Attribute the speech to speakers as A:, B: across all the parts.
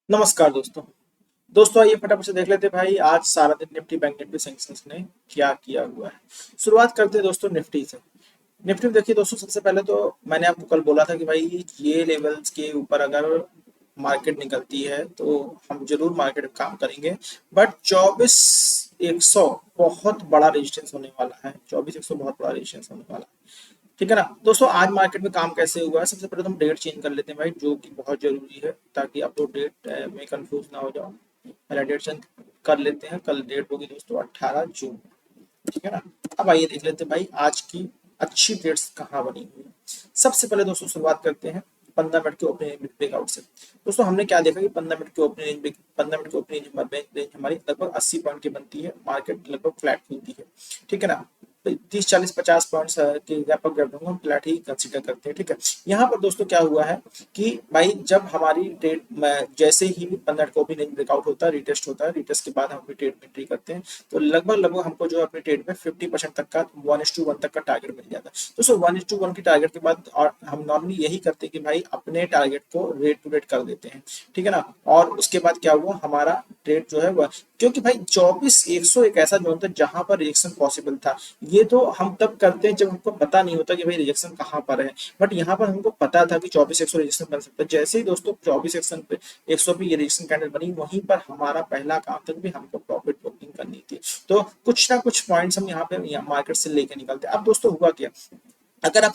A: नमस्कार दोस्तों आइए फटाफट से देख लेते हैं भाई आज सारा दिन निफ्टी बैंक निफ्टी सेंसेक्स ने क्या किया हुआ है। शुरुआत करते हैं दोस्तों निफ्टी से। निफ्टी में देखिए दोस्तों, सबसे पहले तो मैंने आपको कल बोला था कि भाई ये लेवल्स के ऊपर अगर मार्केट निकलती है तो हम जरूर मार्केट में काम करेंगे। बट 24,100 बहुत बड़ा रेजिस्टेंस होने वाला है। 24,100 बहुत बड़ा रेजिस्टेंस होने वाला है। ठीक है ना दोस्तों, आज मार्केट में काम कैसे हुआ है, सबसे पहले तो हम डेट चेंज कर लेते हैं भाई, जो कि बहुत जरूरी है ताकि आप लोग डेट में कंफ्यूज ना हो जाओ। पहले डेट चेंज कर लेते हैं। कल डेट होगी दोस्तों 18 जून। ठीक है ना। अब आइए देख लेते हैं भाई आज की अच्छी डेट्स कहाँ बनी हुई है। सबसे पहले दोस्तों शुरुआत करते हैं 15 मिनट के ओपनिंग ब्रेकआउट से। दोस्तों हमने क्या देखा कि 15 मिनट की ओपनिंग रेंज हमारी लगभग 80 पॉइंट की बनती है। मार्केट लगभग फ्लैट खुलती है। ठीक है ना। 30 40 50 पॉइंट्स के गैप अप गैप हम फ्लैट ही कंसीडर करते हैं। ठीक है। यहाँ पर दोस्तों क्या हुआ है कि भाई जब हमारी ट्रेड जैसे ही 15 का ओपनिंग ब्रेकआउट होता है, रिटेस्ट होता है, रिटेस्ट के बाद हम अपनी ट्रेड में एंट्री करते हैं, तो लगभग हमको जो अपनी ट्रेड में 50% तक का 1:1 तक का टारगेट मिल जाता है। दोस्तों 1:1 की टारगेट के बाद और हम नॉर्मली यही करते हैं कि भाई अपने टारगेट को रेट टू रेट कर देते हैं। ठीक है ना। और उसके बाद क्या हुआ, हमारा ट्रेड जो है वह, क्योंकि भाई 24,100 एक ऐसा जोन था जहां पर रिएक्शन पॉसिबल था। ये तो हम तब करते हैं जब हमको पता नहीं होता कि भाई रिजेक्शन कहाँ पर है। बट यहाँ पर हमको पता था कि 24,100 रिजेक्शन बन सकता है। जैसे ही दोस्तों 24,100 पे ये रिजेक्शन कैंडल बनी, वहीं पर हमारा पहला काम था कि हमको प्रॉफिट बुकिंग करनी थी। तो कुछ ना कुछ पॉइंट्स हम यहाँ पे मार्केट से लेके निकलते हैं। अब दोस्तों हुआ क्या, अगर आप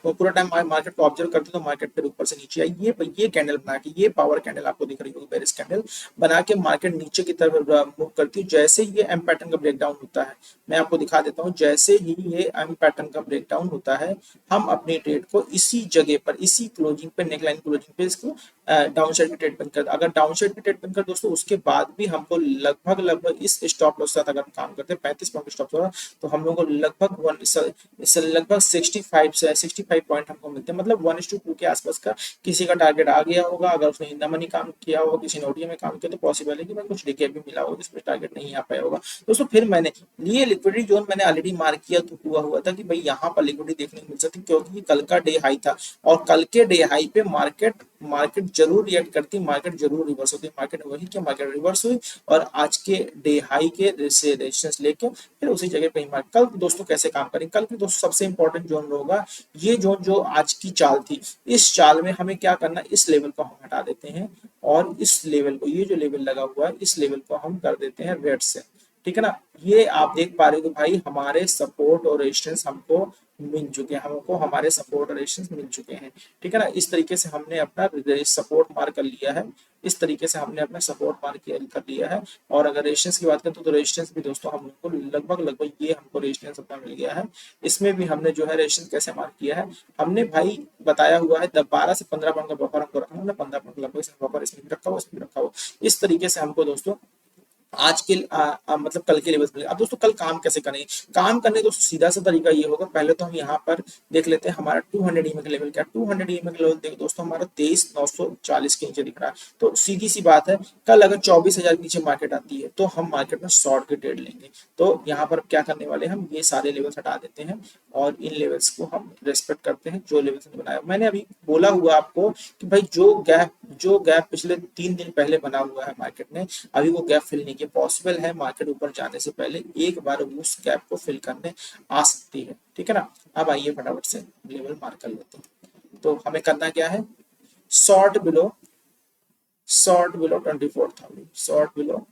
A: पूरा टाइम मार्केट को ऑब्जर्व करते हो तो मार्केट फिर ऊपर से नीचे आई। ये कैंडल बना के, ये पावर कैंडल आपको दिख रही होगी, बेरिश कैंडल बना के मार्केट नीचे की तरफ मूव करती है। जैसे ही ये एम पैटर्न का ब्रेकडाउन होता है, मैं आपको दिखा देता हूँ, जैसे ही ये एम पैटर्न का ब्रेकडाउन होता है, हम अपनी ट्रेड को इसी जगह पर, इसी क्लोजिंग पे, नेकलाइन क्लोजिंग पे इसको डाउन साइड की ट्रेड बंद कर। अगर डाउन साइड की ट्रेड बंद कर दोस्तों, उसके बाद भी हमको लगभग इस स्टॉप लॉस के साथ अगर हम काम करते हैं 35 पॉइंट स्टॉप लॉस, तो हम लोग को लगभग 65 पॉइंट हमको मिलते हैं। मतलब 1:2 के आसपास का किसी का टारगेट आ गया होगा। अगर उसने इन मनी काम किया होगा, किसी ने ओटीएम में काम किया, तो पॉसिबल है कि भाई कुछ डीके भी मिला होगा जिसमें टारगेट नहीं आ पाया होगा दोस्तों। फिर मैंने ये लिक्विडिटी जोन मैंने ऑलरेडी मार्क किया, तो हुआ था कि भाई यहाँ पर लिक्विडिटी देखने को मिल सकती, क्योंकि कल का डे हाई था और कल के डे हाई पे मार्केट मार्केट जरूर रिएक्ट करती, मार्केट जरूर रिवर्स होती। मार्केट वही क्या, मार्केट रिवर्स हुई और आज के डे हाई के से रेजिस्टेंस लेके फिर उसी जगह पे ही मार्केट कल दोस्तों कैसे काम करेंगे। कल की दोस्तों सबसे इंपॉर्टेंट जोन होगा ये जोन, जो आज की चाल थी। इस चाल में हमें क्या करना, इस लेवल को हम हटा देते हैं और इस लेवल को, ये जो लेवल लगा हुआ है, इस लेवल को हम कर देते हैं रेड से। ठीक है ना। ये आप देख पा रहे हो कि भाई हमारे सपोर्ट और रेजिस्टेंस हमको मिल चुके हैं, हमको हमारे सपोर्ट और रेजिस्टेंस मिल चुके हैं। ठीक है ना। इस तरीके से हमने अपना सपोर्ट मार्क कर लिया है। इस तरीके से हमने अपना सपोर्ट मार्क कर लिया है। और अगर रेजिस्टेंस की बात करें तो रेजिस्टेंस भी दोस्तों हम लोग को लगभग ये हमको रेजिस्टेंस अपना मिल गया है। इसमें भी हमने जो है रेजिस्टेंस कैसे मार्क किया है, हमने भाई बताया हुआ है 12 से 15 पॉइंट का बफर हमको रखा, हमने 15 पॉइंट लगभग बफर इसमें भी रखा हुआ, इसमें भी रखा हुआ। इस तरीके से हमको दोस्तों आज के मतलब कल के लेवल मिले। अब दोस्तों कल काम कैसे करेंगे, काम करने दोस्तों सीधा सा तरीका ये होगा। पहले तो हम यहाँ पर देख लेते हैं हमारा 200 ईएमए का लेवल क्या, 200 ईएमए का लेवल देखो दोस्तों, हमारा 23,940 के नीचे दिख रहा है। तो सीधी सी बात है, कल अगर 24,000 के नीचे मार्केट आती है तो हम मार्केट में शॉर्ट के ट्रेड लेंगे। तो यहाँ पर क्या करने वाले, हम ये सारे लेवल्स हटा देते हैं और इन लेवल्स को हम रेस्पेक्ट करते हैं जो लेवल्स बनाया। मैंने अभी बोला हुआ आपको कि भाई जो गैप पिछले 3 दिन पहले बना हुआ है मार्केट ने, अभी वो गैप फिल नहीं किया। पॉसिबल है मार्केट ऊपर जाने से पहले एक बार उस गैप को फिल करने आ सकती है। ठीक है ना। अब आइए फटाफट से लेवल मार्क कर लेते हैं। तो हमें करना क्या है, short below short below 24,000, short below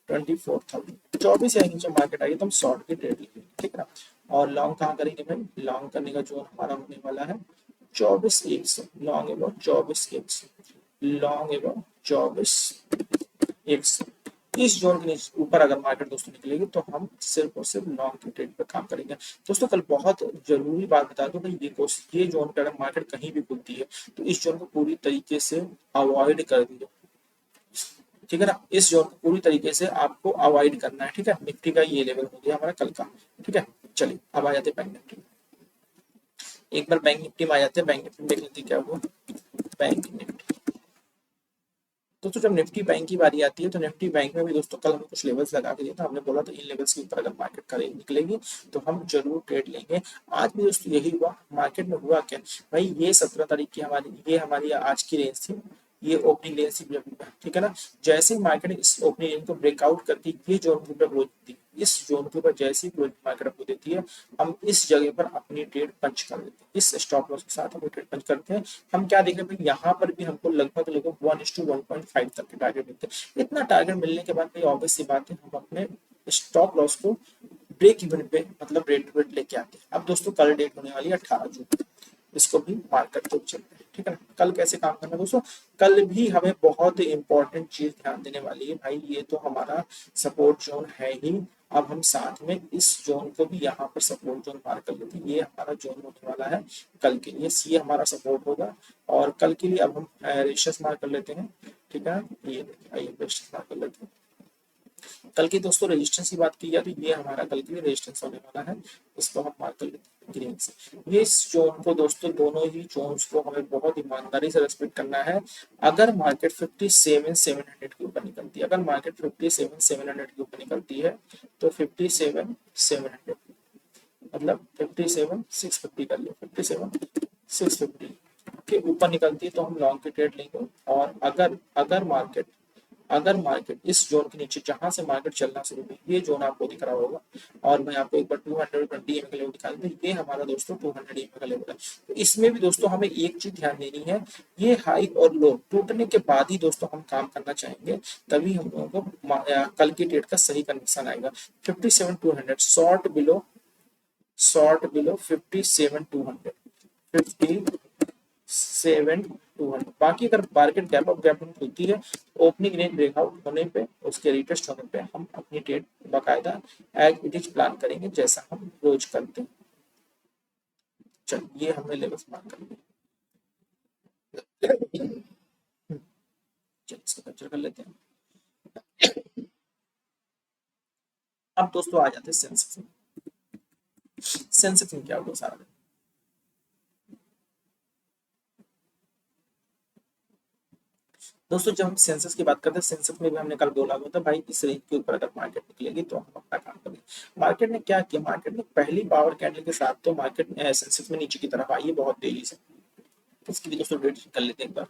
A: 24,000, 24 या नीचे मार्केट आई तो हम शॉर्ट की ट्रेड लेंगे। ठीक है ना। और लॉन्ग कहाँ करेंगे भाई, लॉन्ग करने का जोन हमारा होने वाला है 24,100, लॉन्ग एबो 24,100, लॉन्ग एबो 24,100। इस जोन के नीचे ऊपर अगर मार्केट दोस्तों निकलेगी तो हम सिर्फ और सिर्फ लॉन्ग की ट्रेड पर काम करेंगे। दोस्तों कल बहुत जरूरी बात बता दो भाई, ये जोन पे अगर मार्केट कहीं भी खुलती है तो इस जोन को पूरी तरीके से अवॉइड कर दीजिए। ठीक है ना। इस जोन को पूरी तरीके से आपको अवॉइड करना है। ठीक है। निफ्टी का ये लेवल हो गया हमारा कल का। ठीक है। चलिए अब आ जाते हैं बैंक निफ्टी। एक बार बैंक निफ्टी में आ जाते हैं, बैंक निफ्टी में देख लेते हैं क्या हुआ। बैंक निफ्टी दोस्तों, जब निफ्टी बैंक की बारी आती है तो निफ्टी बैंक में भी दोस्तों कल हमें कुछ लेवल्स लगा के दिया था। हमने बोला था इन लेवल्स के ऊपर अगर मार्केट करे निकलेगी तो हम जरूर ट्रेड लेंगे। आज भी दोस्तों यही हुआ। मार्केट में हुआ क्या भाई, ये 17 तारीख की हमारी आज की रेंज थी। ये ओपनिंग रेंज से ठीक है ना। जैसे ही मार्केट ने इस ओपनिंग रेंज को ब्रेकआउट करके ये जोन के ऊपर क्लोज होती है, इस जोन के ऊपर जैसे ही क्लोज मार्केट आपको देती है, हम इस जगह पर अपनी ट्रेड पंच कर देते हैं, इस स्टॉप लॉस के साथ हम ट्रेड पंच करते हैं। हम क्या देख रहे हैं, यहाँ पर भी हमको लगभग लगभग 1:1.5 तक के टारगेट मिलते हैं। इतना टारगेट मिलने के बाद भाई ऑब्वियस सी बात है, हम अपने स्टॉप लॉस को ब्रेक इवन पे मतलब रेट वेट लेके आते हैं। अब दोस्तों कल डेट होने वाली है 18 जून, इसको भी मार्क करते हुए चलते हैं, ठीक है ना। कल कैसे काम करना है दोस्तों, कल भी हमें बहुत इंपॉर्टेंट चीज ध्यान देने वाली है भाई। ये तो हमारा सपोर्ट जोन है ही, अब हम साथ में इस जोन को भी यहाँ पर सपोर्ट जोन मार्क कर लेते हैं। ये हमारा जोन होने वाला है कल के लिए, ये हमारा सपोर्ट होगा। और कल के लिए अब हम रेजिस्टेंस मार्क कर लेते हैं, ठीक है। ये देखिए आइए रेजिस्टेंस मार्क कर लेते हैं। कल की दोस्तों रेजिस्टेंस की बात की जाए तो ये हमारा कल के लिए रेजिस्टेंस होने वाला है, इसको हम मार्क कर लेते हैं ग्रीन से। ये इस जोन को दोस्तों, दोनों ही जोन्स को हमें बहुत ईमानदारी से रेस्पेक्ट करना है। अगर मार्केट 57,700 के ऊपर निकलती है, अगर मार्केट 57,700 के ऊपर निकलती है तो 57,700 मतलब 57,650 कर लो, 57,650 के ऊपर निकलती है तो हम लॉन्ग की ट्रेड लेंगे। और अगर मार्केट इस जोन के नीचे, जहां से मार्केट चलना शुरू हुई, ये जोन आपको दिख रहा होगा, और मैं आपको एक बार 220 EM का लेवल दिखा दूं, ये हमारा दोस्तों 200 EM का लेवल है। तो इसमें भी दोस्तों हमें एक चीज ध्यान देनी है, ये हाई और लो टूटने के बाद ही दोस्तों हम काम करना चाहेंगे, तभी हम लोगों को कल की ट्रेड का सही कंडीशन आएगा। 57,200 शॉर्ट बिलो 57,200, 57,200। बाकी अगर मार्केट गैप अप गैप खुलती है, ओपनिंग रेंज ब्रेकआउट होने पे, उसके रिटेस्ट होने पे हम अपनी ट्रेड बाकायदा एज इट इज प्लान करेंगे, जैसा हम रोज करते हैं। चलिए ये हमने लेवल्स मार्क कर लिए, चलिए इसको कैप्चर कर लेते हैं। अब दोस्तों आ जाते हैं सेंसेक्स में। सेंसेक्स में क्या होगा सारा दिन, दोस्तों जब हम सेंसेस की बात करते हैं, सेंसेस में भी हमने कल बोला हुआ था भाई, इस रेंज के ऊपर अगर मार्केट निकलेगी तो हम अपना काम करेंगे। मार्केट ने क्या किया, मार्केट ने पहली पावर कैंडल के साथ तो मार्केट सेंसेस में नीचे की तरफ आई है बहुत तेजी से, इसकी भी दोस्तों रेट कर लेते हैं एक बार।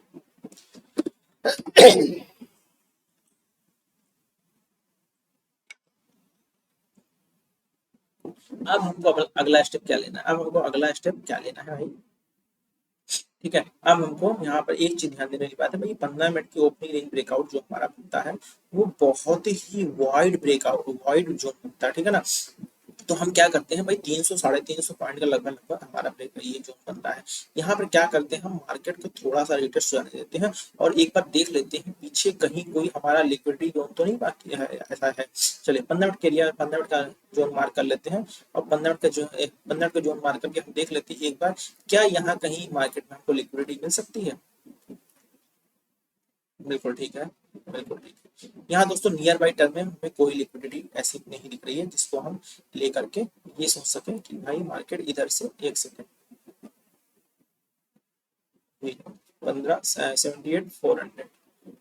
A: अब हमको अगला स्टेप क्या लेना है, अब हमको अगला स्टेप क्या लेना है भाई, ठीक है। अब हमको यहाँ पर एक चीज ध्यान देने की बात है भाई, 15 मिनट की ओपनिंग रेंज ब्रेकआउट जो हमारा बनता है, वो बहुत ही वाइड ब्रेकआउट, वाइड जोन बनता है, ठीक है ना। तो हम क्या करते हैं भाई, 300 350 पॉइंट का लगभग लगभग हमारा ब्रेक ये जोन बनता है। यहाँ पर क्या करते हैं, हम मार्केट को थोड़ा सा रिटेस्ट जाने देते हैं और एक बार देख लेते हैं पीछे कहीं कोई हमारा लिक्विडिटी जोन तो नहीं बाकी है, ऐसा है। चलिए 15 मिनट के एरिया, 15 मिनट का जोन मार्क कर लेते हैं, और 15 मिनट का जो 15 मिनट का जोन मार्क करके हम देख लेते हैं एक बार, क्या यहाँ कहीं मार्केट में हमको लिक्विडिटी मिल सकती है। बिल्कुल ठीक है, बिल्कुल ठीक है। यहाँ दोस्तों नियर बाई टर्म में हमें कोई लिक्विडिटी ऐसी नहीं दिख रही है जिसको हम लेकर के ये सोच सकें कि भाई मार्केट इधर से, एक सेकेंड, 78,400,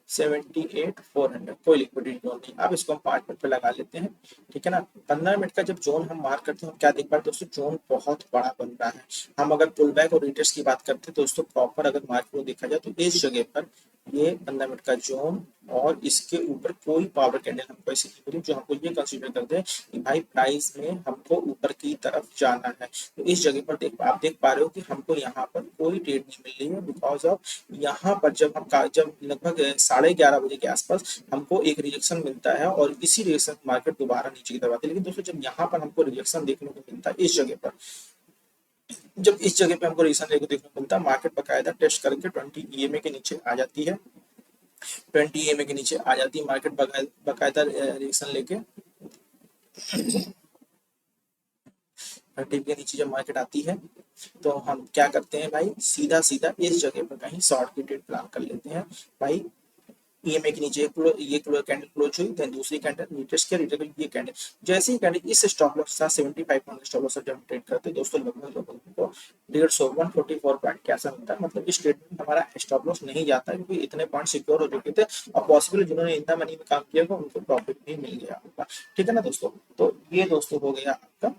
A: 78,400 कोई लिक्विडिटी जोन नहीं। अब इसको हम 5 मिनट पे लगा लेते हैं, ठीक है ना। 15 मिनट का जब जोन हम मार्क करते हैं, हम क्या देख पाते हैं दोस्तों, जोन बहुत बड़ा बन रहा है। हम अगर पुल बैक और रिटेस्ट की बात करते हैं दोस्तों, प्रॉपर अगर मार्केट को देखा जाए तो इस जगह पर ये 15 मिनट का जोन और इसके ऊपर कोई पावर कैंडल हमको ऐसी नहीं मिली जो हमको ये कंसीडर करते हैं कि भाई प्राइस में हमको ऊपर की तरफ जाना है। तो इस जगह पर आप देख पा रहे हो कि हमको यहाँ पर कोई ट्रेड नहीं मिल रही है, बिकॉज ऑफ यहाँ पर जब लगभग 11:30 बजे के आसपास हमको एक रिजेक्शन मिलता है, और इसी रिजेक्शन मार्केट दोबारा नीचे की तरफ आती है। लेकिन दोस्तों जब यहाँ पर हमको रिजेक्शन देखने को मिलता है इस जगह पर, जब इस जगह पे हमको रिजेक्शन देखने को मिलता है, मार्केट बकायदा टेस्ट करके 20 EMA के नीचे आ जाती है, 20 EMA के नीचे आ जाती है मार्केट बकायदा रिएक्शन लेके। 30 के नीचे जब मार्केट आती है तो हम क्या करते हैं भाई, सीधा सीधा इस जगह पर कहीं शॉर्ट की ट्रेड प्लान कर लेते हैं भाई। ईएमए के नीचे ये कैंडल क्लोज हुई, देन दूसरी कैंडल रिटेस्ट किया, रिटेस्ट ये कैंडल, जैसे ही कैंडल इस स्टॉप लॉस के साथ 75 पॉइंट स्टॉप लॉस जब ट्रेड करते हैं दोस्तों, लगभग लगभग को 144 पॉइंट कैसा मिलता है, मतलब इस ट्रेड में हमारा स्टॉप लॉस नहीं जाता क्योंकि इतने पॉइंट सिक्योर हो चुके थे, और पॉसिबल जिन्होंने इतना मनी में काम किया उनको प्रॉफिट भी मिल गया होगा, ठीक है ना दोस्तों। तो ये दोस्तों हो गया आपका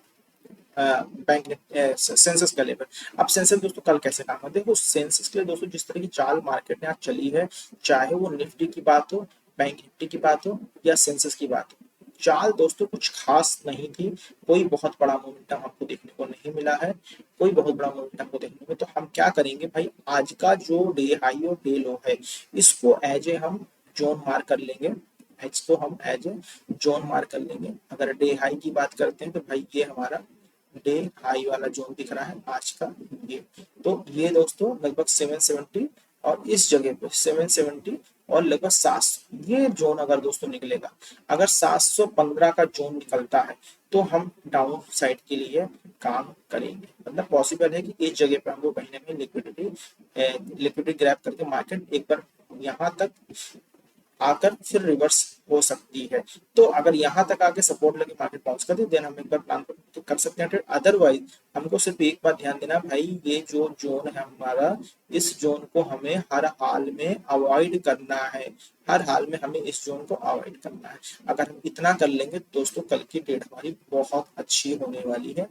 A: बैंक सेंसस का लेवल। अब सेंसस दोस्तों कल कैसे काम है, देखो सेंसस के लिए दोस्तों जिस तरह की चाल मार्केट में आज चली है, चाहे वो निफ्टी की बात हो, बैंक निफ्टी की बात हो या सेंसस की बात हो, चाल दोस्तों कुछ खास नहीं थी। कोई बहुत बड़ा मोमेंटम आपको देखने को नहीं मिला है, कोई बहुत बड़ा मोमेंटम को देखने को। तो हम क्या करेंगे भाई, आज का जो डे हाई और डे लो है इसको एज ए हम जोन मार्क कर लेंगे, इसको हम एज ए जोन मार्क कर लेंगे। अगर डे हाई की बात करते हैं तो भाई ये हमारा डे हाई वाला जोन दिख रहा है आज का ये। तो ये दोस्तों लगभग 770 और इस जगह पे 770 और लगभग 700 ये जोन अगर दोस्तों निकलेगा, अगर 715 का जोन निकलता है तो हम डाउन साइड के लिए काम करेंगे। मतलब पॉसिबल है कि इस जगह पे हमको कहीं ना कहीं लिक्विडिटी ग्रैब करके मार्केट एक बार यहाँ तक आकर फिर रिवर्स हो सकती है। तो अगर यहाँ तक आके सपोर्ट लगे मार्केट बाउंस कर दे, देन हम एक बार प्लान कर सकते हैं ट्रेड। अदरवाइज हमको सिर्फ एक बात ध्यान देना भाई, ये जो जोन है हमारा, इस जोन को हमें हर हाल में अवॉइड करना है, हर हाल में हमें इस जोन को अवॉइड करना है। अगर हम इतना कर लेंगे दोस्तों कल की ट्रेड हमारी बहुत अच्छी होने वाली है,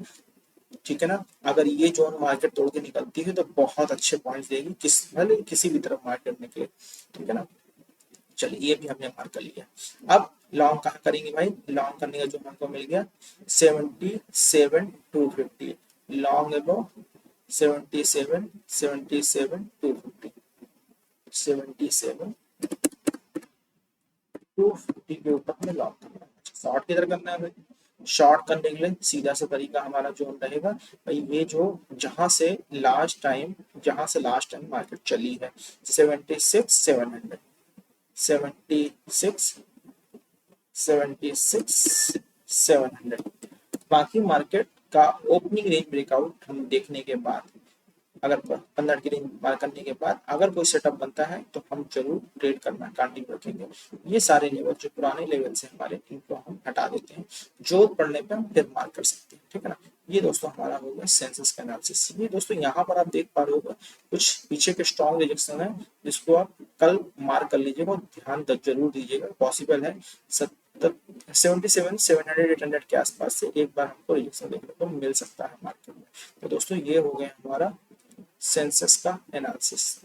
A: ठीक है ना। अगर ये जोन मार्केट तोड़ के निकलती है तो बहुत अच्छे पॉइंट्स देगी, भले किसी भी तरफ मार्केट निकले, ठीक है ना। चलिए ये भी हमने मार्क कर लिया। अब लॉन्ग कहाँ करेंगे भाई, लॉन्ग करने का जो हमको मिल गया 77,250 लॉन्ग एबो 77,250 77,250 के ऊपर हमें लॉन्ग करना है। शॉर्ट किधर करना है भाई, शॉर्ट करने के लिए सीधा सा तरीका हमारा जोन रहेगा भाई, ये जो जहां से लास्ट टाइम मार्केट चली है 76,700 76 76,700। बाकी मार्केट का ओपनिंग रेंज ब्रेकआउट हम देखने के बाद, अगर 15 की रेंज पार करने के बाद अगर कोई सेटअप बनता है तो हम जरूर ट्रेड करना कंटिन्यू रखेंगे। ये सारे लेवल जो पुराने लेवल से हमारे, इनको हम हटा देते हैं, जरूरत पड़ने पर हम फिर मार्क कर सकते हैं, ठीक है ना। ये दोस्तों हमारा होगा सेंसस का एनालिसिस। ये दोस्तों यहाँ पर आप देख पा रहे हो कुछ पीछे के स्ट्रॉन्ग रिजेक्शन है, जिसको आप कल मार्क कर लीजिएगा और ध्यान जरूर दीजिएगा। पॉसिबल है 77,700 के आसपास से एक बार हमको रिजेक्शन देखने को मिल सकता है मार्केट में। तो दोस्तों ये हो गया हमारा सेंसस का एनालिसिस।